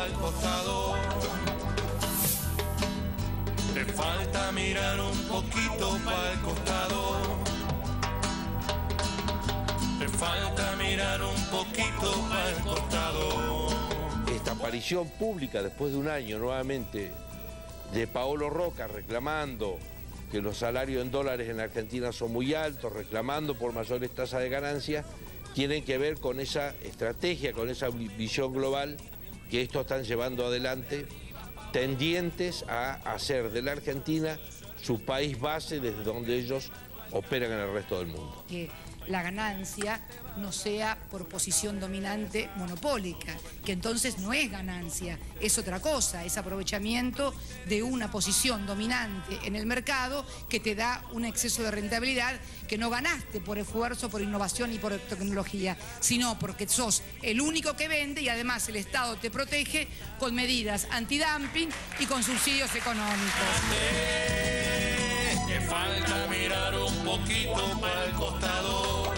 pa'l costado. Te falta mirar un poquito pa'l costado. Te falta mirar un poquito pa'l costado. Esta aparición pública después de un año nuevamente de Paolo Roca reclamando que los salarios en dólares en Argentina son muy altos, reclamando por mayores tasas de ganancia, tienen que ver con esa estrategia, con esa visión global que estos están llevando adelante, tendientes a hacer de la Argentina su país base desde donde ellos operan en el resto del mundo. Que la ganancia no sea por posición dominante monopólica, que entonces no es ganancia, es otra cosa, es aprovechamiento de una posición dominante en el mercado que te da un exceso de rentabilidad que no ganaste por esfuerzo, por innovación y por tecnología, sino porque sos el único que vende y además el Estado te protege con medidas antidumping y con subsidios económicos. Que falta mirar un poquito para el costado.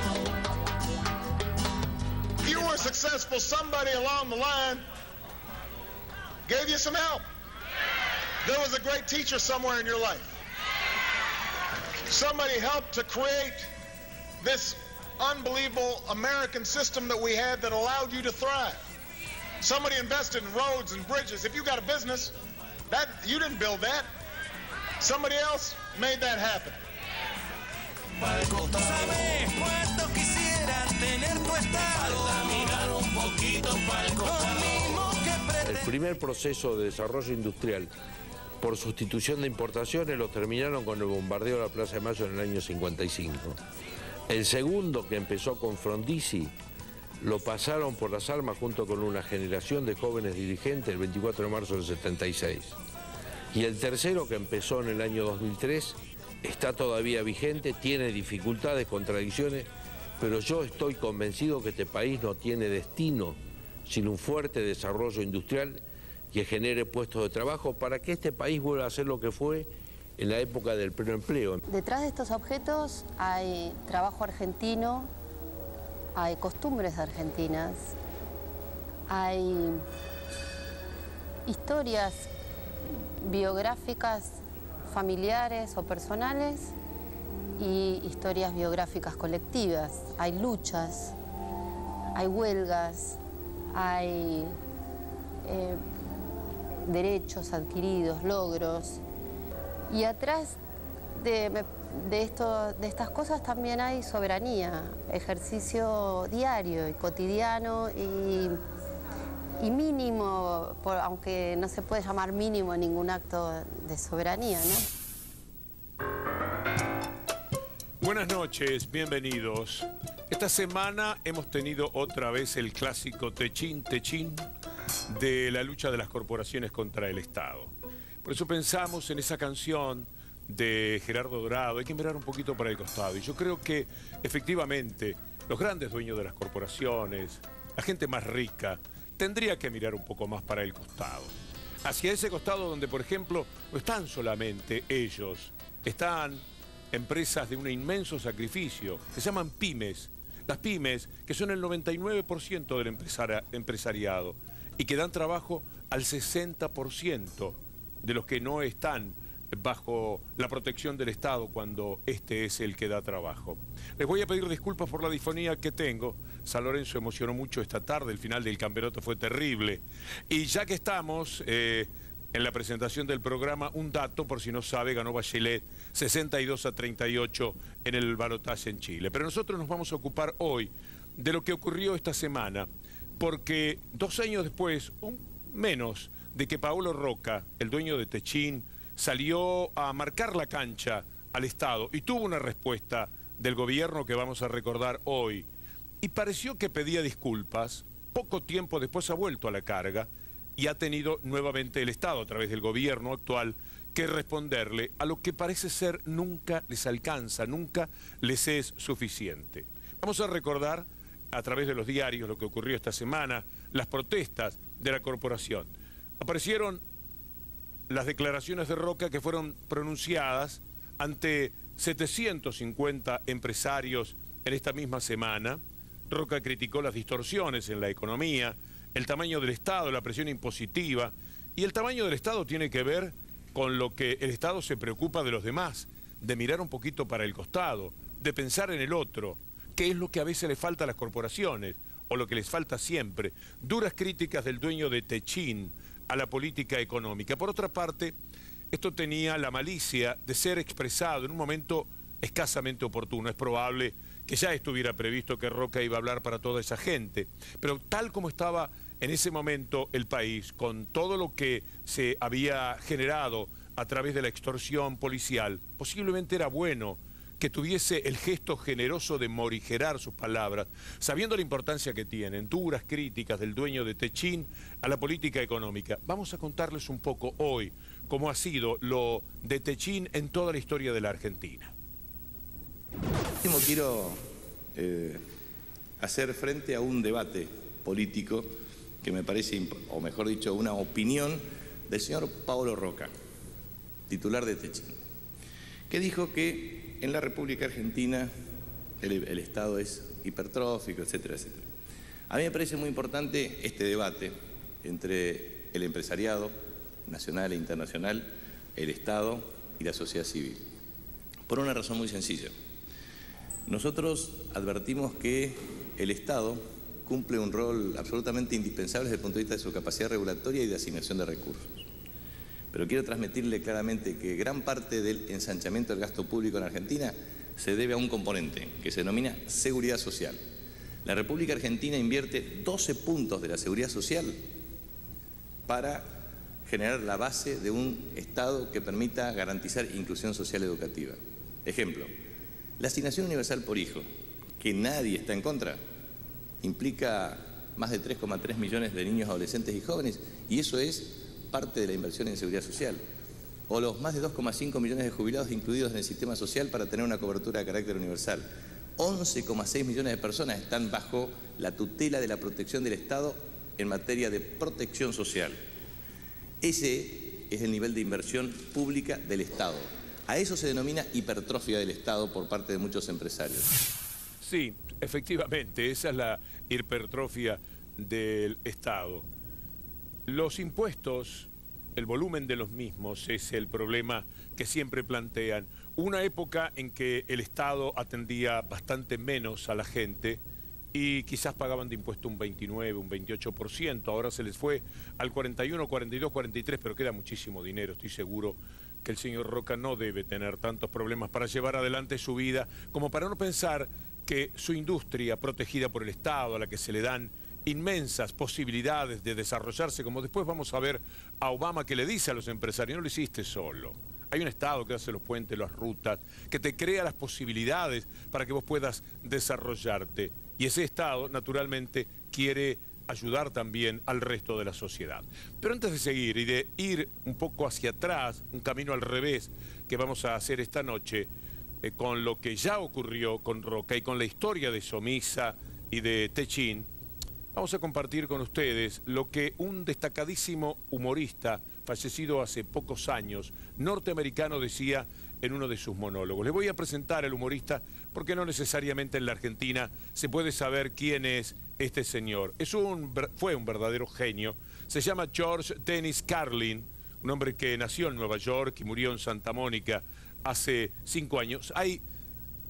You were successful, somebody along the line gave you some help. There was a great teacher somewhere in your life. Somebody helped to create this unbelievable American system that we had that allowed you to thrive. Somebody invested in roads and bridges. If you got a business, that you didn't build that. Somebody else made that happen. ¿Sabes cuántos quisieran tener tu estado? Falta mirar un poquito para el costado. El primer proceso de desarrollo industrial por sustitución de importaciones lo terminaron con el bombardeo de la Plaza de Mayo en el año 55. El segundo, que empezó con Frondizi, lo pasaron por las armas junto con una generación de jóvenes dirigentes el 24 de marzo del 76. Y el tercero, que empezó en el año 2003, está todavía vigente, tiene dificultades, contradicciones, pero yo estoy convencido que este país no tiene destino sin un fuerte desarrollo industrial que genere puestos de trabajo para que este país vuelva a ser lo que fue en la época del pleno empleo. Detrás de estos objetos hay trabajo argentino, hay costumbres argentinas, hay historias biográficas familiares o personales y historias biográficas colectivas. Hay luchas, hay huelgas, hay derechos adquiridos, logros. Y atrás de estas cosas también hay soberanía, ejercicio diario y cotidiano y mínimo, aunque no se puede llamar mínimo ningún acto de soberanía, ¿no? Buenas noches, bienvenidos. Esta semana hemos tenido otra vez el clásico techín de la lucha de las corporaciones contra el Estado. Por eso pensamos en esa canción de Gerardo Dorado, hay que mirar un poquito para el costado. Y yo creo que efectivamente los grandes dueños de las corporaciones, la gente más rica, tendría que mirar un poco más para el costado. Hacia ese costado donde, por ejemplo, no están solamente ellos, están empresas de un inmenso sacrificio, que se llaman pymes. Las pymes, que son el 99% del empresariado y que dan trabajo al 60% de los que no están bajo la protección del Estado cuando este es el que da trabajo. Les voy a pedir disculpas por la disfonía que tengo. San Lorenzo emocionó mucho esta tarde, el final del campeonato fue terrible. Y ya que estamos en la presentación del programa, un dato, por si no sabe, ganó Bachelet 62-38 en el balotaje en Chile. Pero nosotros nos vamos a ocupar hoy de lo que ocurrió esta semana, porque 2 años después, menos de que Paolo Roca, el dueño de Techín, salió a marcar la cancha al Estado y tuvo una respuesta del gobierno que vamos a recordar hoy. Y pareció que pedía disculpas, poco tiempo después ha vuelto a la carga y ha tenido nuevamente el Estado, a través del gobierno actual, que responderle a lo que parece ser nunca les alcanza, nunca les es suficiente. Vamos a recordar a través de los diarios lo que ocurrió esta semana, las protestas de la corporación. Aparecieron las declaraciones de Roca que fueron pronunciadas ante 750 empresarios en esta misma semana. Roca criticó las distorsiones en la economía el tamaño del Estado, la presión impositiva, y el tamaño del Estado tiene que ver con lo que el Estado se preocupa de los demás, de mirar un poquito para el costado, de pensar en el otro, que es lo que a veces le falta a las corporaciones, o lo que les falta siempre. Duras críticas del dueño de Techin a la política económica. Por otra parte, esto tenía la malicia de ser expresado en un momento escasamente oportuno. Es probable que ya estuviera previsto que Roca iba a hablar para toda esa gente, pero tal como estaba en ese momento el país, con todo lo que se había generado a través de la extorsión policial, posiblemente era bueno que tuviese el gesto generoso de morigerar sus palabras, sabiendo la importancia que tienen, duras críticas del dueño de Techin a la política económica. Vamos a contarles un poco hoy cómo ha sido lo de Techin en toda la historia de la Argentina. Quiero hacer frente a un debate político que me parece, o mejor dicho, una opinión del señor Paolo Roca, titular de Techin, que dijo que en la República Argentina el Estado es hipertrófico, etcétera, etcétera. A mí me parece muy importante este debate entre el empresariado nacional e internacional, el Estado y la sociedad civil, por una razón muy sencilla. Nosotros advertimos que el Estado cumple un rol absolutamente indispensable desde el punto de vista de su capacidad regulatoria y de asignación de recursos. Pero quiero transmitirle claramente que gran parte del ensanchamiento del gasto público en Argentina se debe a un componente que se denomina seguridad social. La República Argentina invierte 12 puntos de la seguridad social para generar la base de un Estado que permita garantizar inclusión social educativa. Ejemplo, la asignación universal por hijo, que nadie está en contra, implica más de 3,3 millones de niños, adolescentes y jóvenes, y eso es parte de la inversión en seguridad social. O los más de 2,5 millones de jubilados incluidos en el sistema social para tener una cobertura de carácter universal. 11,6 millones de personas están bajo la tutela de la protección del Estado en materia de protección social. Ese es el nivel de inversión pública del Estado. A eso se denomina hipertrofia del Estado por parte de muchos empresarios. Sí, efectivamente, esa es la hipertrofia del Estado. Los impuestos, el volumen de los mismos es el problema que siempre plantean. Una época en que el Estado atendía bastante menos a la gente y quizás pagaban de impuesto un 29, un 28%, ahora se les fue al 41, 42, 43, pero queda muchísimo dinero. Estoy seguro que el señor Roca no debe tener tantos problemas para llevar adelante su vida como para no pensar que su industria protegida por el Estado, a la que se le dan inmensas posibilidades de desarrollarse, como después vamos a ver a Obama que le dice a los empresarios, no lo hiciste solo. Hay un Estado que hace los puentes, las rutas, que te crea las posibilidades para que vos puedas desarrollarte. Y ese Estado, naturalmente, quiere ayudar también al resto de la sociedad. Pero antes de seguir y de ir un poco hacia atrás, un camino al revés que vamos a hacer esta noche, con lo que ya ocurrió con Roca y con la historia de Somisa y de Techin, vamos a compartir con ustedes lo que un destacadísimo humorista, fallecido hace pocos años, norteamericano, decía en uno de sus monólogos. Les voy a presentar al humorista porque no necesariamente en la Argentina se puede saber quién es este señor. Fue un verdadero genio. Se llama George Dennis Carlin, un hombre que nació en Nueva York y murió en Santa Mónica hace 5 años. Hay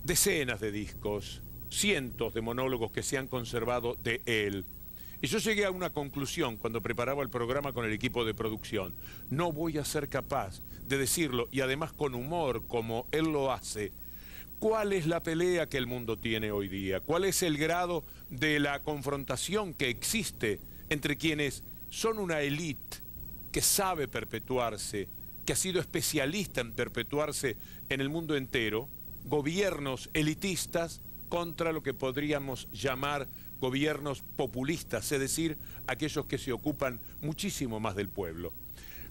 decenas de discos, cientos de monólogos que se han conservado de él. Y yo llegué a una conclusión cuando preparaba el programa con el equipo de producción. No voy a ser capaz de decirlo, y además con humor como él lo hace. ¿Cuál es la pelea que el mundo tiene hoy día? ¿Cuál es el grado de la confrontación que existe entre quienes son una élite que sabe perpetuarse, que ha sido especialista en perpetuarse en el mundo entero, gobiernos elitistas contra lo que podríamos llamar gobiernos populistas, es decir, aquellos que se ocupan muchísimo más del pueblo?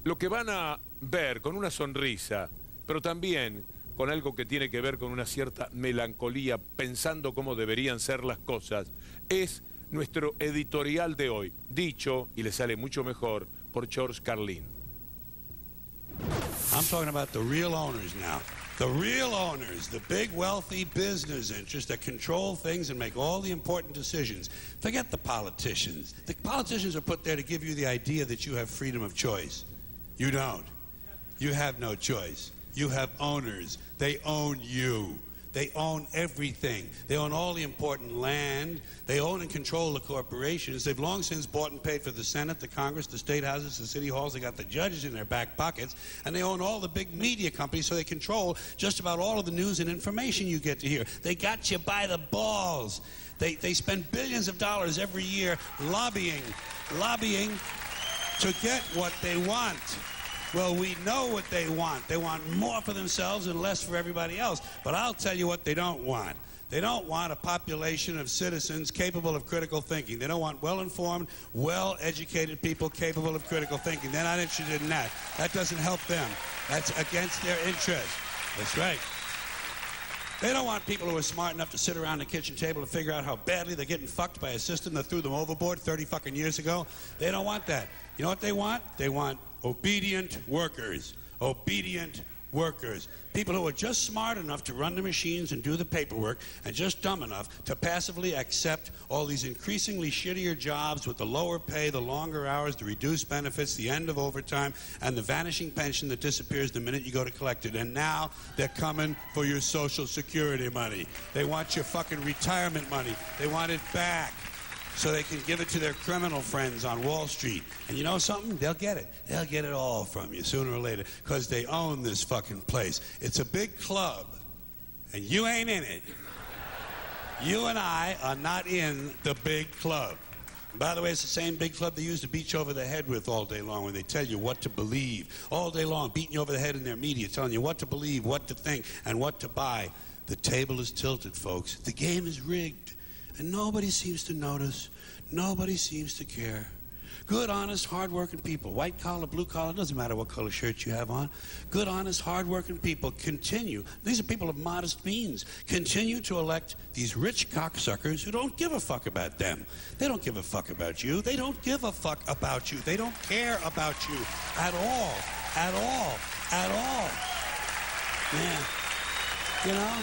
Lo que van a ver con una sonrisa, pero también con algo que tiene que ver con una cierta melancolía, pensando cómo deberían ser las cosas, es nuestro editorial de hoy, dicho, y le sale mucho mejor, por George Carlin. I'm talking about the real owners now. The real owners, the big wealthy business interests that control things and make all the important decisions. Forget the politicians. The politicians are put there to give you the idea that you have freedom of choice. You don't. You have no choice. You have owners. They own you. They own everything. They own all the important land. They own and control the corporations. They've long since bought and paid for the Senate, the Congress, the state houses, the city halls. They got the judges in their back pockets. And they own all the big media companies, so they control just about all of the news and information you get to hear. They got you by the balls. They spend billions of dollars every year lobbying to get what they want. Well, we know what they want. They want more for themselves and less for everybody else. But I'll tell you what they don't want. They don't want a population of citizens capable of critical thinking. They don't want well-informed, well-educated people capable of critical thinking. They're not interested in that. That doesn't help them. That's against their interest. That's right. They don't want people who are smart enough to sit around the kitchen table and figure out how badly they're getting fucked by a system that threw them overboard 30 fucking years ago. They don't want that. You know what they want? They want obedient workers. Obedient workers. People who are just smart enough to run the machines and do the paperwork and just dumb enough to passively accept all these increasingly shittier jobs with the lower pay, the longer hours, the reduced benefits, the end of overtime, and the vanishing pension that disappears the minute you go to collect it. And now they're coming for your Social Security money. They want your fucking retirement money. They want it back, so they can give it to their criminal friends on Wall Street. And you know something? They'll get it. They'll get it all from you sooner or later, because they own this fucking place. It's a big club, and you ain't in it. You and I are not in the big club. And by the way, it's the same big club they used to beat you over the head with all day long when they tell you what to believe. All day long, beating you over the head in their media, telling you what to believe, what to think, and what to buy. The table is tilted, folks. The game is rigged. And nobody seems to notice. Nobody seems to care. Good, honest, hard-working people, white collar, blue collar, doesn't matter what color shirt you have on. Good, honest, hard-working people continue. These are people of modest means. Continue to elect these rich cocksuckers who don't give a fuck about them. They don't give a fuck about you. They don't give a fuck about you. They don't care about you at all. At all. At all. Man, you know?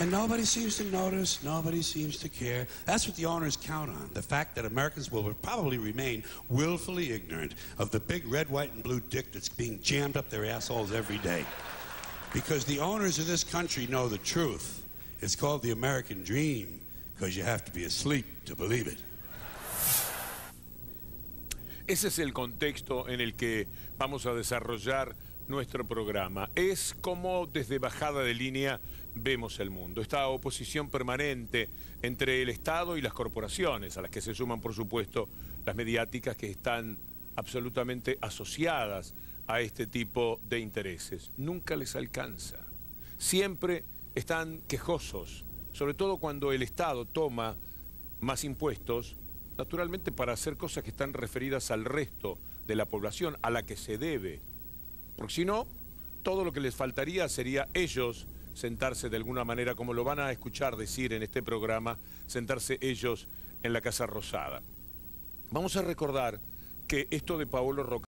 And nobody seems to notice, nobody seems to care. That's what the owners count on, the fact that Americans will probably remain willfully ignorant of the big red, white, and blue dick that's being jammed up their assholes every day. Because the owners of this country know the truth. It's called the American dream, because you have to be asleep to believe it. Ese es el contexto en el que vamos a desarrollar nuestro programa. Es como desde bajada de línea vemos el mundo. Esta oposición permanente entre el Estado y las corporaciones, a las que se suman, por supuesto, las mediáticas que están absolutamente asociadas a este tipo de intereses. Nunca les alcanza. Siempre están quejosos, sobre todo cuando el Estado toma más impuestos, naturalmente para hacer cosas que están referidas al resto de la población, a la que se debe. Porque si no, todo lo que les faltaría sería ellos sentarse de alguna manera, como lo van a escuchar decir en este programa, sentarse ellos en la Casa Rosada. Vamos a recordar que esto de Paolo Roca